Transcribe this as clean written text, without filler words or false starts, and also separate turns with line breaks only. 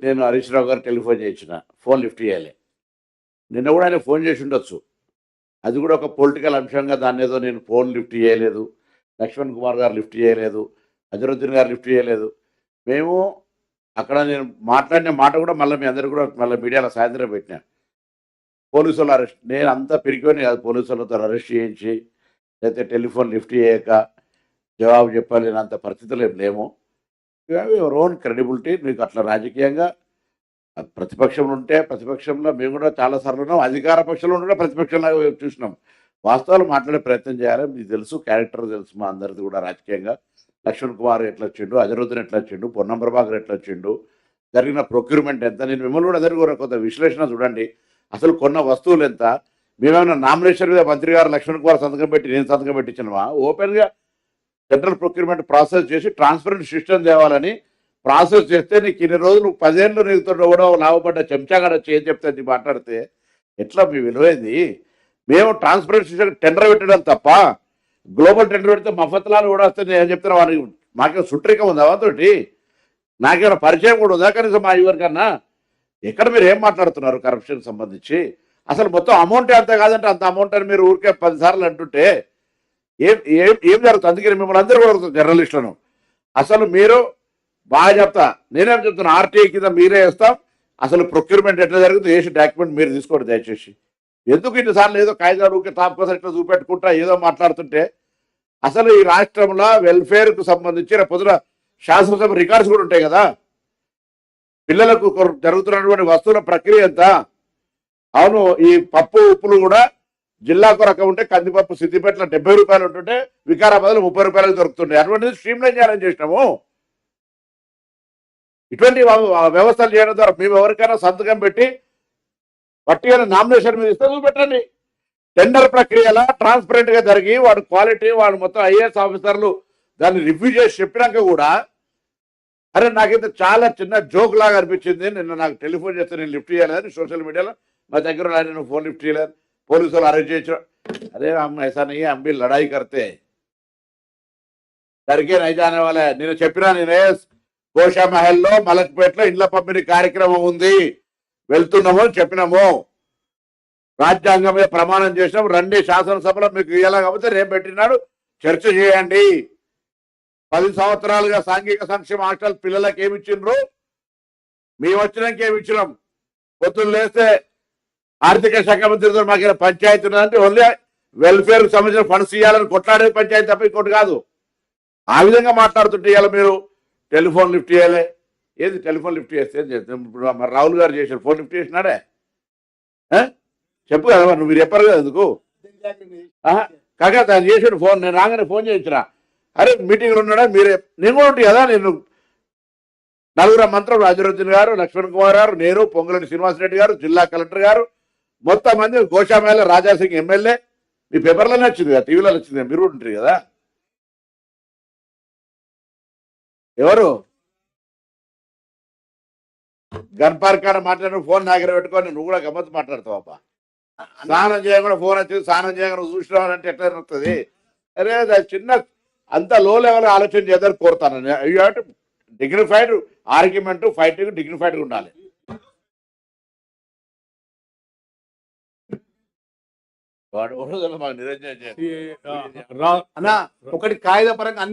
నేను హరీష్ రావు గారు టెలిఫోన్ చేయించిన ఫోన్ లిఫ్ట్ చేయాలి. నిన్న కూడా ఆయన ఫోన్ చేసి ఉండొచ్చు. అది కూడా ఒక పొలిటికల్ అంశంగా దాన్నేదో నేను ఫోన్ లిఫ్ట్ చేయలేదు, లక్ష్మణ్ కుమార్ గారు లిఫ్ట్ చేయలేదు, అజరుద్దీన్ గారు లిఫ్ట్ చేయలేదు. మేము అక్కడ నేను మాట్లాడిన మాట కూడా మళ్ళీ మీ అందరూ కూడా మళ్ళీ మీడియాలో సాయంత్రం పెట్టినా. పోలీసులు అరెస్ట్, నేను అంతా పిరికిపోయిన కాదు, పోలీసులతో అరెస్ట్ చేయించి లేకపోతే టెలిఫోన్ లిఫ్ట్ చేయక జవాబు చెప్పలేనంత పరిస్థితులు ఏం లేము. Your own credibility. మీకు అట్లా రాజకీయంగా ప్రతిపక్షంలో ఉంటే ప్రతిపక్షంలో మేము కూడా చాలా సార్లు ఉన్నాం, అధికార పక్షంలో కూడా ప్రతిపక్షంలో చూసినాం. వాస్తవాలు మాట్లాడే ప్రయత్నం చేయాలి. మీకు తెలుసు, క్యారెక్టర్ తెలుసు మా అందరిది కూడా రాజకీయంగా. లక్ష్మణ్ కుమార్ ఎట్లా వచ్చిండు, అజరుద్దీన్ ఎట్లా వచ్చిండు, పొన్నం ప్రభాకర్ ఎట్లా వచ్చిండు, జరిగిన ప్రొక్యూర్మెంట్ ఎంత. నేను మిమ్మల్ని కూడా అందరికీ కూడా కొంత విశ్లేషణ చూడండి. అసలు కొన్న వస్తువులు ఎంత. మేమేమైనా నామినేషన్ మీద మంత్రి గారు లక్ష్మణ్ కుమార్ సంతకం పెట్టి నేను సంతకం పెట్టించినవా? ఓపెన్గా సెంట్రల్ ప్రొక్యూర్మెంట్ ప్రాసెస్ చేసి ట్రాన్స్పరెంట్ సిస్టమ్ తేవాలని ప్రాసెస్ చేస్తే నీకు ఇన్ని రోజులు 10 ఏళ్ళు నీతో కూడా లాభపడ్డ చెంచాగాడ ఏం చెప్తే మాట్లాడితే ఎట్లా మీ విలువైంది? మేము ట్రాన్స్పరెంట్ సిస్టమ్ టెండర్ పెట్టడం తప్ప గ్లోబల్ టెండర్ పెడితే మఫత్లాలు కూడా వస్తే నేను చెప్తున్నా. వారికి మాకేమో సుట్రికం ఉందా వాతోటి? నాకేమైనా పరిచయం కూడా ఉందా కనీసం మా ఎవరికన్నా? ఎక్కడ మీరు ఏం మాట్లాడుతున్నారు కరప్షన్ సంబంధించి? అసలు మొత్తం అమౌంట్ అంత కాదంటే అంత అమౌంట్ అని మీరు ఊరికే 10 సార్లు అంటుంటే ఏం ఏం ఏం జరుగుతుంది? అందుకని మిమ్మల్ని అందరూ కూడా జర్నలిస్టులను అసలు మీరు బాగా చెప్తా, నేనేం చెప్తున్నా, ఆర్టీఐ కింద మీరే వేస్తాం. అసలు ప్రొక్యూర్మెంట్ ఎట్లా జరుగుతుంది వేసి డాక్యుమెంట్ మీరు తీసుకోండి దయచేసి. ఎందుకు ఇన్నిసార్లు ఏదో కాగితాలు ఊరికే తాప్ కోసం ఇట్లా చూపెట్టుకుంటా ఏదో మాట్లాడుతుంటే అసలు ఈ రాష్ట్రంలో వెల్ఫేర్కు సంబంధించి రేపు పొద్దున శాసనసభ రికార్డ్స్ కూడా ఉంటాయి కదా. పిల్లలకు జరుగుతున్నటువంటి వస్తువుల ప్రక్రియ ఎంత? అవును, ఈ పప్పు ఉప్పులు కూడా జిల్లాకు రకం ఉంటే కందిపప్పు సిద్దిపేటలో 70 రూపాయలు ఉంటుంటే వికారాబాద్లో 30 రూపాయలకు దొరుకుతుండే. అటువంటిది స్ట్రీమ్లైన్ చేయాలని చేసినాము. ఇటువంటి వ్యవస్థలు చేయడం ద్వారా మేము ఎవరికైనా సంతకం పెట్టి పట్టిగా నామినేషన్ మీద ఇస్తే చూపెట్టండి. టెండర్ ప్రక్రియలా ట్రాన్స్పరెంట్ గా జరిగి వాడు క్వాలిటీ వాడు మొత్తం ఐఏఎస్ ఆఫీసర్లు దాన్ని రివ్యూ చేసి చెప్పినాక కూడా అరే నాకైతే చాలా చిన్న జోక్ లాగా అనిపించింది. నిన్న నాకు టెలిఫోన్ చేస్తే నేను లిఫ్ట్ చేయలేదని సోషల్ మీడియాలో మా దగ్గర నేను ఫోన్ లిఫ్ట్ చేయలేదు, పోలీసు వాళ్ళు అరెస్ట్ చేయించారు. అరే हम ऐसा नहीं है, हम भी लड़ाई करते हैं, डरके नहीं जाने वाला है. నేను చెప్పినా, నేనే గోషా మహల్లో మలక్పేటలో ఇండ్ల పంపిణీ కార్యక్రమం ఉంది, వెళ్తున్నాము అని చెప్పినాము. రాజ్యాంగం మీద ప్రమాణం చేసినాం. రండి శాసనసభలో మీకు ఇయ్యాల కాకపోతే రేపు పెట్టినాడు చర్చ చేయండి. 10 సంవత్సరాలుగా సాంఘిక సంక్షేమ హాస్టల్ పిల్లలకు ఏమి ఇచ్చిండ్రు? మేము వచ్చినాక ఏమి ఇచ్చినాం? పొద్దున్న లేస్తే ఆర్థిక శాఖ మంత్రితో మాకు పంచాయతీ ఉన్నదంటే ఓన్లీ వెల్ఫేర్కి సంబంధించిన ఫండ్స్ ఇవ్వాలని కొట్లాడే పంచాయతీ తప్ప ఇంకోటి కాదు. ఆ విధంగా మాట్లాడుతుంటే ఇవాళ మీరు టెలిఫోన్ లిఫ్ట్ చేయాలి. ఏది టెలిఫోన్ లిఫ్ట్ చేస్తే ఏం చేస్తాం? ఇప్పుడు మరి రాహుల్ గారు చేశారు, ఫోన్ లిఫ్ట్ చేసినాడే చెప్పు కదా, నువ్వు మీరు చెప్పారు కదా ఎందుకు కాక తను చేసాడు ఫోన్. నేను రాగానే ఫోన్ చేయించిన, అరే మీటింగ్లో ఉన్నాడా మీరే, నేను కూడా ఉంటాయి కదా. నేను 4 మంత్రులు అజరుద్దీన్ గారు, లక్ష్మణ్ కుమార్ గారు, నేను, పొంగులేటి శ్రీనివాసరెడ్డి గారు, జిల్లా కలెక్టర్ గారు, మొత్తం మంది, గోషామేళ రాజాసింగ్ ఎమ్మెల్యే. మీ పేపర్లోనే వచ్చింది కదా, టీవీలో వచ్చింది కదా, మీరు కూడా ఉంటారు కదా. ఎవరు గన్పార్కాడ మాట్లాడిన ఫోన్ దగ్గర పెట్టుకొని నువ్వు కూడా గమ్మత్తు మాట్లాడతావు అబ్బా. స్నానం చేయకుండా ఫోన్ వచ్చింది, స్నానం చేయకుండా చూసినావు అంటే ఎట్లా వస్తుంది? అరే చిన్న అంత లో లెవెల్ ఆలోచన చేద్దాన్ని కోరుతాను. You have to dignified argument, fighting డిగ్నిఫైడ్గా ఉండాలి. వాడు మాకు నిరంజన్
అన్న ఒకటి కాగిత పరంగా